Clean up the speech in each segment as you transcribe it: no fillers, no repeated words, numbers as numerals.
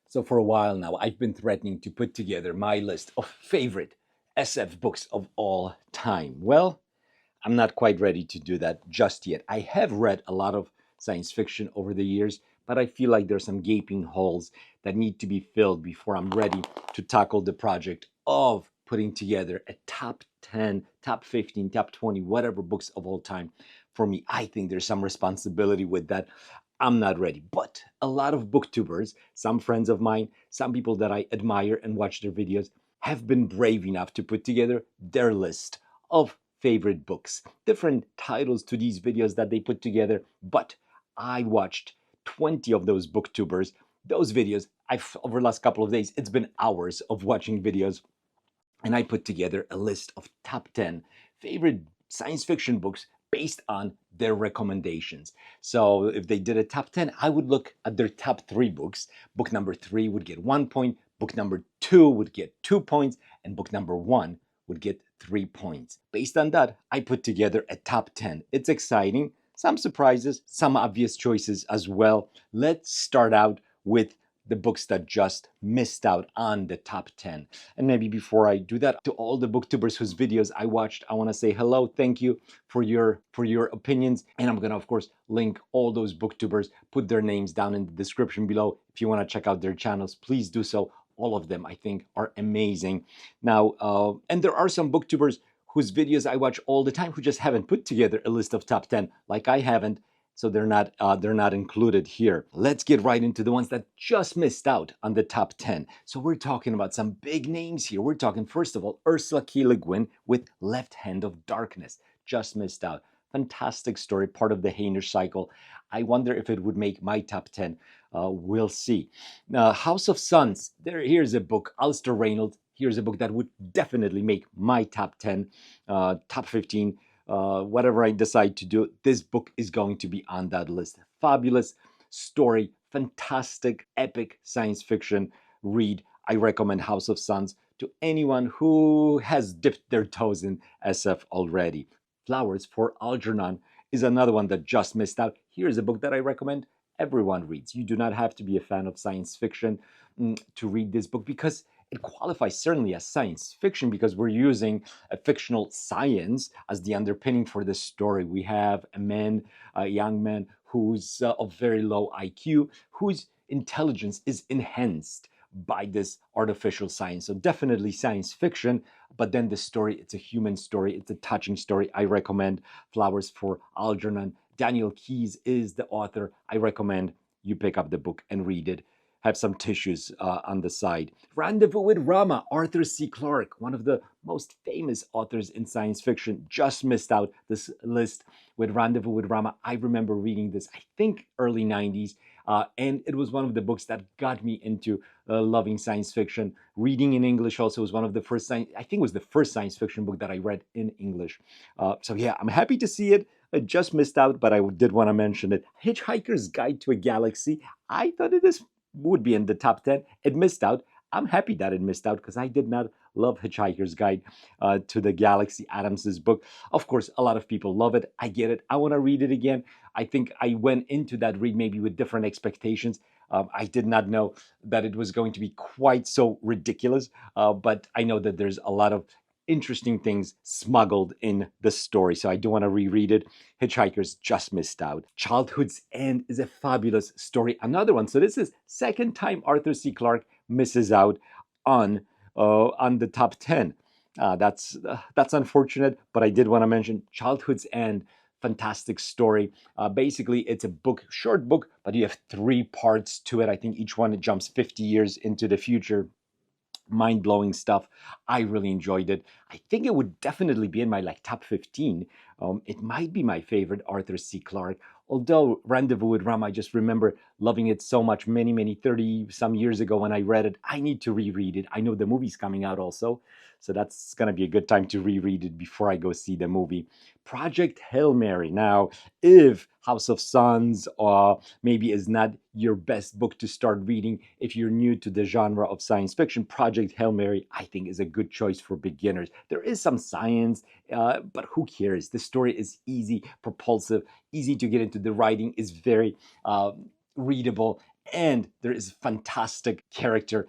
So for a while now, I've been threatening to put together my list of favorite SF books of all time. Well, I'm not quite ready to do that just yet. I have read a lot of science fiction over the years, but I feel like there's some gaping holes that need to be filled before I'm ready to tackle the project of putting together a top 10, top 15, top 20, whatever books of all time. For me, I think there's some responsibility with that. I'm not ready. But a lot of booktubers, some friends of mine, some people that I admire and watch their videos, have been brave enough to put together their list of favorite books, different titles to these videos that they put together. But I watched 20 of those booktubers, those videos. I've over the last couple of days, it's been hours of watching videos, and I put together a list of top 10 favorite science fiction books based on their recommendations. So if they did a top 10, I would look at their top 3 books. Book number 3 would get 1 point, book number 2 would get 2 points, and book number 1 would get 3 points. Based on that, I put together a top 10. It's exciting, some surprises, some obvious choices as well. Let's start out with the books that just missed out on the top 10. And maybe before I do that, to all the booktubers whose videos I watched, I want to say hello, thank you for your opinions. And I'm going to, of course, link all those booktubers, put their names down in the description below. If you want to check out their channels, please do so. All of them, I think, are amazing. Now, and there are some booktubers whose videos I watch all the time who just haven't put together a list of top 10, like I haven't. So they're not included here. Let's get right into the ones that just missed out on the top 10. So we're talking about some big names here. We're talking, first of all, Ursula K. Le Guin with Left Hand of Darkness. Just missed out. Fantastic story, part of the Hainish cycle. I wonder if it would make my top 10. We'll see. House of Suns. Here's a book. Alistair Reynolds. Here's a book that would definitely make my top 10, top 15. Whatever I decide to do, this book is going to be on that list. Fabulous story, fantastic, epic science fiction read. I recommend House of Suns to anyone who has dipped their toes in SF already. Flowers for Algernon is another one that just missed out. Here's a book that I recommend everyone reads. You do not have to be a fan of science fiction to read this book, because it qualifies certainly as science fiction because we're using a fictional science as the underpinning for the story. We have a young man who's of very low IQ, whose intelligence is enhanced by this artificial science. So definitely science fiction, but then the story, it's a human story. It's a touching story. I recommend Flowers for Algernon. Daniel Keyes is the author. I recommend you pick up the book and read it. Have some tissues on the side. Rendezvous with Rama, Arthur C. Clarke, one of the most famous authors in science fiction, just missed out this list with Rendezvous with Rama. I remember reading this, I think, early 90s, and it was one of the books that got me into loving science fiction. Reading in English also was one of the first, I think it was the first science fiction book that I read in English. So yeah, I'm happy to see it. I just missed out, but I did want to mention it. Hitchhiker's Guide to a Galaxy. I thought it would be in the top 10. It missed out. I'm happy that it missed out because I did not love Hitchhiker's Guide to the Galaxy, Adams's book. Of course, a lot of people love it. I get it. I want to read it again. I think I went into that read maybe with different expectations. I did not know that it was going to be quite so ridiculous, but I know that there's a lot of interesting things smuggled in the story. So I do want to reread it. Hitchhikers just missed out. Childhood's End is a fabulous story. Another one. So this is second time Arthur C. Clarke misses out on the top 10. That's unfortunate, but I did want to mention Childhood's End. Fantastic story. Basically, it's a book, short book, but you have 3 parts to it. I think each one jumps 50 years into the future. Mind-blowing stuff. I really enjoyed it. I think it would definitely be in my top 15. It might be my favorite Arthur C. Clarke. Although Rendezvous with Ram, I just remember loving it so much many 30 some years ago when I read it. I need to reread it. I know the movie's coming out also, so that's gonna be a good time to reread it before I go see the movie. Project Hail Mary. Now, if House of Suns maybe is not your best book to start reading, if you're new to the genre of science fiction, Project Hail Mary, I think, is a good choice for beginners. There is some science, but who cares? The story is easy, propulsive, easy to get into. The writing is very readable, And there is a fantastic character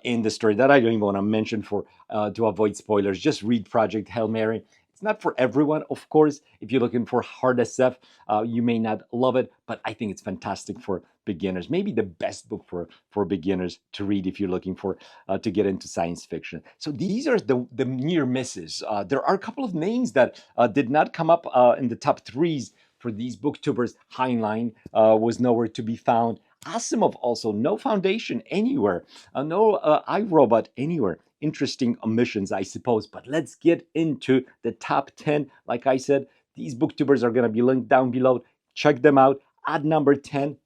in the story that I don't even want to mention for to avoid spoilers. Just read Project Hail Mary. It's not for everyone, of course. If you're looking for hard SF, you may not love it, but I think it's fantastic for beginners. Maybe the best book for beginners to read if you're looking for to get into science fiction. So these are the near misses. There are a couple of names that did not come up in the top threes for these booktubers. Heinlein was nowhere to be found. Asimov also, no foundation anywhere, no iRobot anywhere. Interesting omissions, I suppose. But let's get into the top 10. Like I said, these booktubers are going to be linked down below. Check them out. At number 10,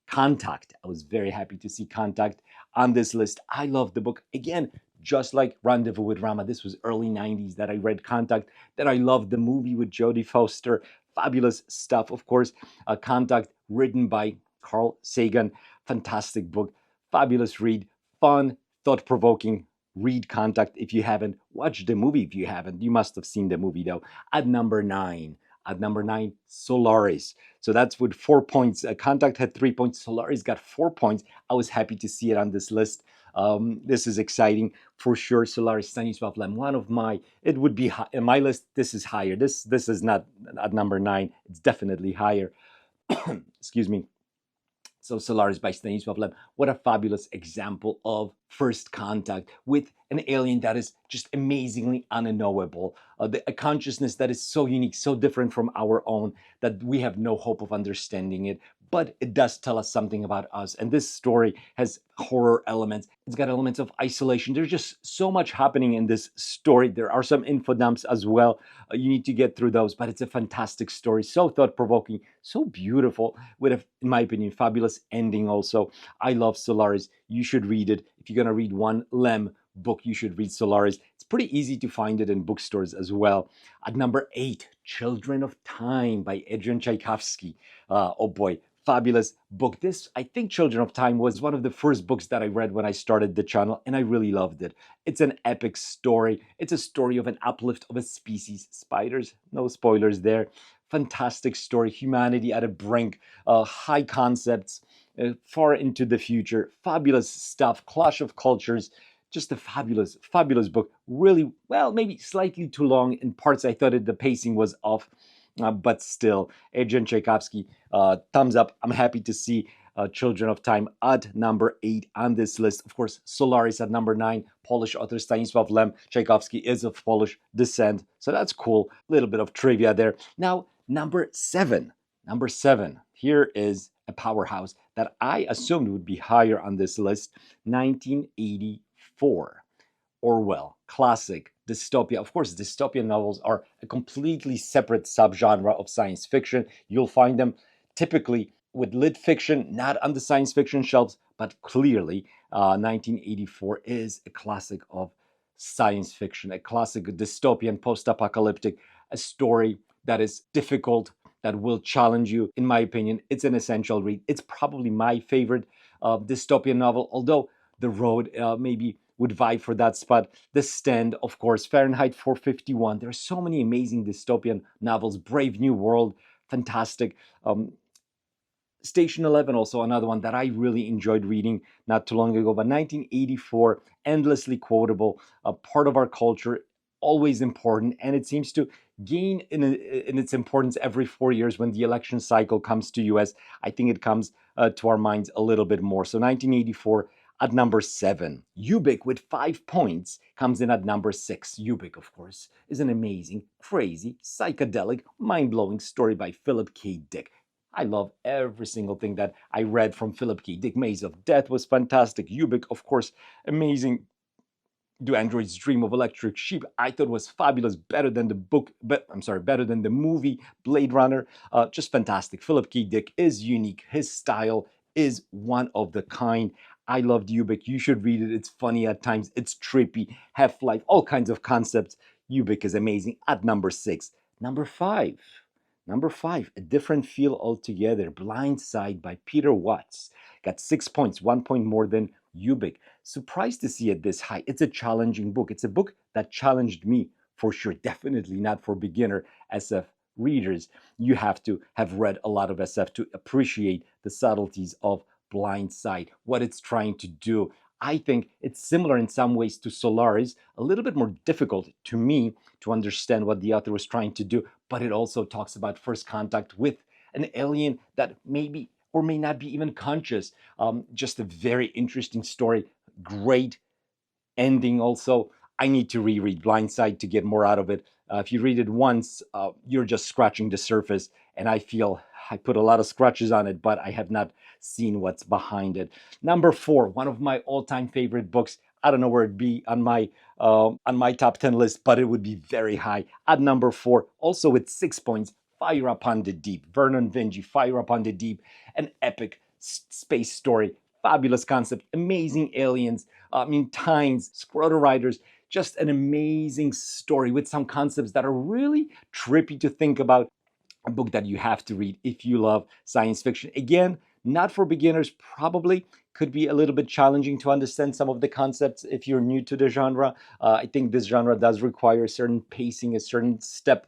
Contact. I was very happy to see Contact on this list. I love the book. Again, just like Rendezvous with Rama, this was early 90s that I read Contact. Then I loved the movie with Jodie Foster. Fabulous stuff, of course. Contact, written by Carl Sagan. Fantastic book. Fabulous read. Fun, thought provoking. Read Contact if you haven't. Watch the movie if you haven't. You must have seen the movie though. At number 9. At number 9, Solaris. So that's with 4 points. Contact had 3 points. Solaris got 4 points. I was happy to see it on this list. This is exciting for sure. Solaris, Stanisław Lem, one of my, it would be high, in my list. This is higher. This is not at number 9. It's definitely higher. Excuse me. So Solaris by Stanisław Lem, what a fabulous example of first contact with an alien that is just amazingly unknowable, a consciousness that is so unique, so different from our own that we have no hope of understanding it. But it does tell us something about us. And this story has horror elements. It's got elements of isolation. There's just so much happening in this story. There are some info dumps as well. You need to get through those, but it's a fantastic story. So thought-provoking, so beautiful, with, in my opinion, fabulous ending also. I love Solaris. You should read it. If you're going to read one Lem book, you should read Solaris. It's pretty easy to find it in bookstores as well. At number 8, Children of Time by Adrian Tchaikovsky. Oh boy, fabulous book. This, I think Children of Time was one of the first books that I read when I started the channel, and I really loved it. It's an epic story. It's a story of an uplift of a species. Spiders, no spoilers there. Fantastic story. Humanity at a brink. High concepts, far into the future. Fabulous stuff. Clash of cultures. Just a fabulous, fabulous book. Really, well, maybe slightly too long. In parts, I thought the pacing was off. But still, Adrian Tchaikovsky, thumbs up. I'm happy to see Children of Time at number 8 on this list. Of course, Solaris at number 9. Polish author Stanisław Lem. Tchaikovsky is of Polish descent, so that's cool. A little bit of trivia there. Now, number 7. Number 7. Here is a powerhouse that I assumed would be higher on this list. 1984. Orwell, classic, dystopia. Of course, dystopian novels are a completely separate subgenre of science fiction. You'll find them typically with lit fiction, not on the science fiction shelves, but clearly 1984 is a classic of science fiction, a classic dystopian, post-apocalyptic, a story that is difficult, that will challenge you. In my opinion, it's an essential read. It's probably my favorite dystopian novel, although The Road maybe would vie for that spot. The Stand, of course, Fahrenheit 451. There are so many amazing dystopian novels. Brave New World, fantastic. Station 11, also another one that I really enjoyed reading not too long ago. But 1984, endlessly quotable, a part of our culture, always important, and it seems to gain in its importance every 4 years when the election cycle comes to US. I think it comes to our minds a little bit more. So 1984 at number 7. Ubik with 5 points comes in at number 6. Ubik, of course, is an amazing, crazy, psychedelic, mind-blowing story by Philip K. Dick. I love every single thing that I read from Philip K. Dick. Maze of Death was fantastic. Ubik, of course, amazing. Do Androids Dream of Electric Sheep? I thought was fabulous, better than the book, better than the movie Blade Runner. Just fantastic. Philip K. Dick is unique. His style is one of the kind. I loved Ubik. You should read it. It's funny at times. It's trippy. Half-Life, all kinds of concepts. Ubik is amazing. At number 6. Number 5. Number 5, a different feel altogether. Blindsight by Peter Watts. Got 6 points, 1 point more than Ubik. Surprised to see it this high. It's a challenging book. It's a book that challenged me for sure. Definitely not for beginner SF readers. You have to have read a lot of SF to appreciate the subtleties of Blindsight, what it's trying to do. I think it's similar in some ways to Solaris, a little bit more difficult to me to understand what the author was trying to do, but it also talks about first contact with an alien that maybe or may not be even conscious. Just a very interesting story, great ending also. I need to reread Blindside to get more out of it. If you read it once, you're just scratching the surface, and I feel I put a lot of scratches on it, but I have not seen what's behind it. Number four, one of my all-time favorite books. I don't know where it'd be on my top 10 list, but it would be very high at number four. Also with 6 points, Fire Upon the Deep. Vernon Vinge, Fire Upon the Deep, an epic space story, fabulous concept, amazing aliens, Tines, Scrotal Riders, just an amazing story with some concepts that are really trippy to think about. A book that you have to read if you love science fiction. Again, not for beginners, probably could be a little bit challenging to understand some of the concepts if you're new to the genre. I think this genre does require a certain pacing, a certain step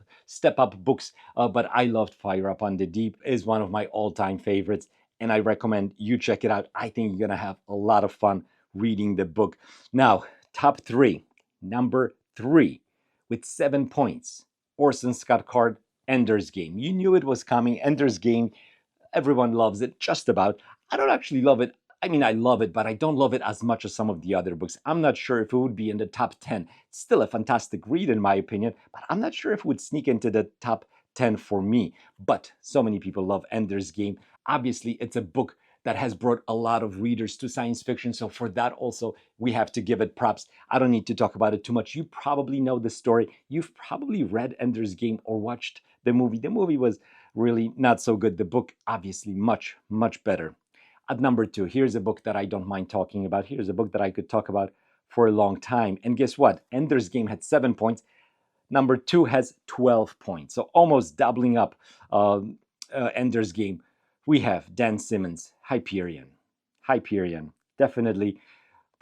up books, but I loved Fire Upon the Deep. Is one of my all-time favorites, and I recommend you check it out. I think you're gonna have a lot of fun reading the book. Now, top three. Number three, with 7 points, Orson Scott Card, Ender's Game. You knew it was coming. Ender's Game, everyone loves it, just about. I don't actually love it. I mean, I love it, but I don't love it as much as some of the other books. I'm not sure if it would be in the top 10. It's still a fantastic read, in my opinion, but I'm not sure if it would sneak into the top 10 for me. But so many people love Ender's Game. Obviously, it's a book that has brought a lot of readers to science fiction. So for that also, we have to give it props. I don't need to talk about it too much. You probably know the story. You've probably read Ender's Game or watched the movie. The movie was really not so good. The book, obviously, much, much better. At number two, here's a book that I don't mind talking about. Here's a book that I could talk about for a long time. And guess what? Ender's Game had 7 points. Number two has 12 points. So almost doubling up Ender's Game. We have Dan Simmons, Hyperion. Hyperion, definitely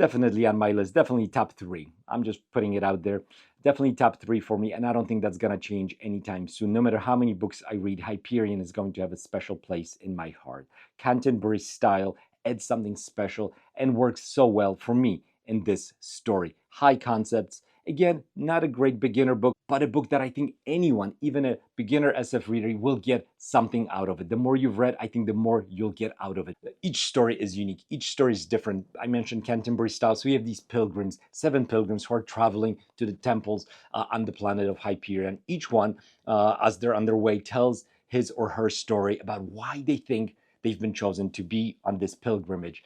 on my list. Definitely top three. I'm just putting it out there. Definitely top three for me, and I don't think that's gonna change anytime soon. No matter how many books I read, Hyperion is going to have a special place in my heart. Canterbury's style adds something special and works so well for me in this story. High concepts. Again, not a great beginner book, but a book that I think anyone, even a beginner SF reader, will get something out of it. The more you've read, I think the more you'll get out of it. Each story is unique. Each story is different. I mentioned Canterbury style. So we have these pilgrims, 7 pilgrims who are traveling to the temples on the planet of Hyperion. Each one, as they're on their way, tells his or her story about why they think they've been chosen to be on this pilgrimage.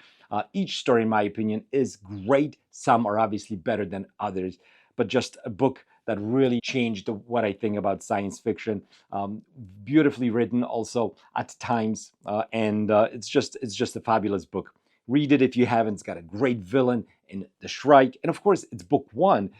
Each story, in my opinion, is great. Some are obviously better than others, but just a book that really changed what I think about science fiction. Beautifully written, also at times, and it's just a fabulous book. Read it if you haven't. It's got a great villain in the Shrike, and of course, it's book one.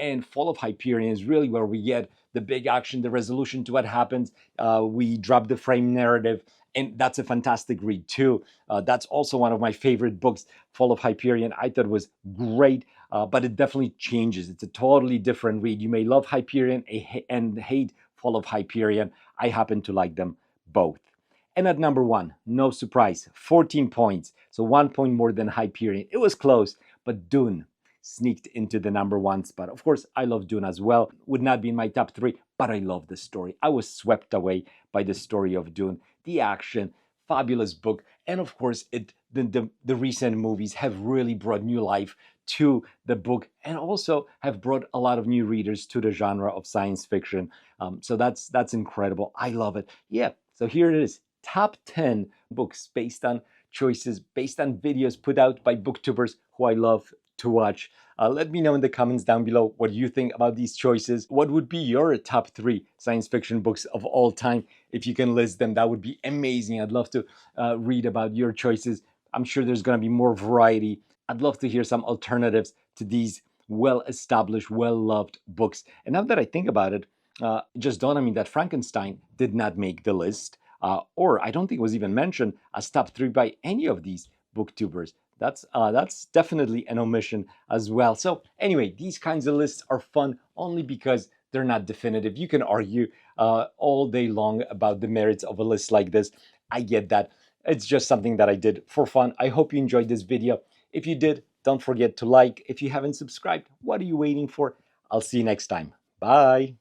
And Fall of Hyperion is really where we get the big action, the resolution to what happens. We drop the frame narrative, and that's a fantastic read too. That's also one of my favorite books. Fall of Hyperion, I thought was great. But it definitely changes. It's a totally different read. You may love Hyperion and hate Fall of Hyperion. I happen to like them both. And at number one, no surprise, 14 points. So 1 point more than Hyperion. It was close, but Dune sneaked into the number one spot. Of course, I love Dune as well. Would not be in my top three, but I love the story. I was swept away by the story of Dune. The action, fabulous book. And of course, the recent movies have really brought new life to the book and also have brought a lot of new readers to the genre of science fiction. So that's incredible. I love it. Yeah, so here it is. Top 10 books based on choices, based on videos put out by BookTubers who I love to watch. Let me know in the comments down below what you think about these choices. What would be your top three science fiction books of all time? If you can list them, that would be amazing. I'd love to read about your choices. I'm sure there's going to be more variety. I'd love to hear some alternatives to these well-established, well-loved books. And now that I think about it, it just dawned on me that Frankenstein did not make the list, or I don't think it was even mentioned as top three by any of these booktubers. That's definitely an omission as well. So anyway, these kinds of lists are fun only because they're not definitive. You can argue all day long about the merits of a list like this. I get that. It's just something that I did for fun. I hope you enjoyed this video. If you did, don't forget to like. If you haven't subscribed, what are you waiting for? I'll see you next time. Bye.